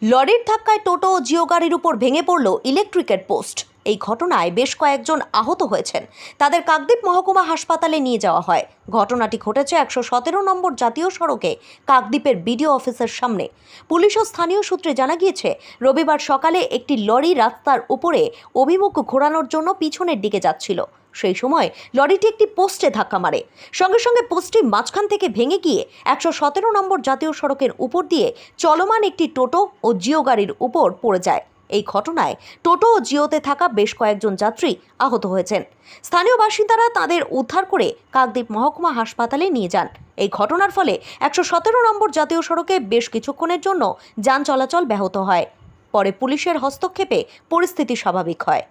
লরির ধাক্কায় টোটো ও জিও গাড়ির উপর ভেঙে পড়ল ইলেকট্রিকের পোস্ট। এই ঘটনায় বেশ কয়েকজন আহত হয়েছেন। তাদের কাকদ্বীপ মহকুমা হাসপাতালে নিয়ে যাওয়া হয়। ঘটনাটি ঘটেছে 117 নম্বর জাতীয় সড়কে কাকদ্বীপের বিডিও অফিসের সামনে। পুলিশ ও স্থানীয় সূত্রে জানা গিয়েছে, রবিবার সকালে একটি লরি রাস্তার উপরে অভিমুখ ঘোরানোর জন্য পিছনের দিকে যাচ্ছিল। সেই সময় লরিটি একটি পোস্টে ধাক্কা মারে। সঙ্গে সঙ্গে পোস্টটি মাঝখান থেকে ভেঙে গিয়ে 117 নম্বর জাতীয় সড়কের উপর দিয়ে চলমান একটি টোটো ও জিও গাড়ির উপর পড়ে যায়। এই ঘটনায় টোটো ও জিওতে থাকা বেশ কয়েকজন যাত্রী আহত হয়েছেন। স্থানীয় বাসিন্দারা তাদের উদ্ধার করে কাকদ্বীপ মহকুমা হাসপাতালে নিয়ে যান। এই ঘটনার ফলে 117 নম্বর জাতীয় সড়কে বেশ কিছুক্ষণের জন্য যান চলাচল ব্যাহত হয়। পরে পুলিশের হস্তক্ষেপে পরিস্থিতি স্বাভাবিক হয়।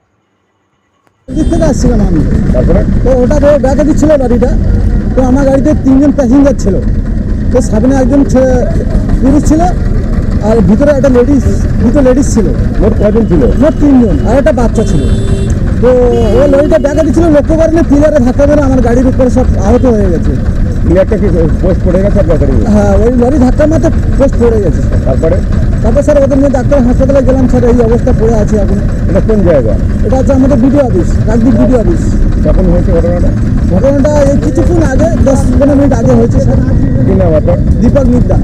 আসছিলাম আমি, তারপরে তো ওটা ব্যাগে দিচ্ছিল গাড়িটা। তো আমার গাড়িতে 3জন প্যাসেঞ্জার ছিল। তো সামনে একজন পুরুষ ছিল আর ভিতরে একটা দুটো লেডিস ছিল। মোট কজন ছিল? মোট 3জন, আর একটা বাচ্চা ছিল। তো ও লরিটা ব্যাগে দিচ্ছিল, লক্ষ্য করেনি পিলারে ধাক্কা মেরে আমার গাড়ির উপরে সব আহত হয়ে গেছে। পিলারটা কি পোস্ট পড়ে গেছে আপনার গাড়ি? হ্যাঁ, ওই লরি ধাক্কা মারতে পোস্ট পড়ে গেছে। তারপর স্যার ওদের নিয়ে ডাক্তার হাসপাতালে গেলাম। স্যার এই অবস্থা পড়ে আছে এখন। এটা কোন জায়গা? এটা হচ্ছে আমাদের BDO office, Kakdwip BDO office. কখন হয়েছে ঘটনাটা এই কিছুক্ষণ আগে, 10-15 মিনিট আগে হয়েছে স্যার। কি নাম আপনার? দীপক মিদ্দা।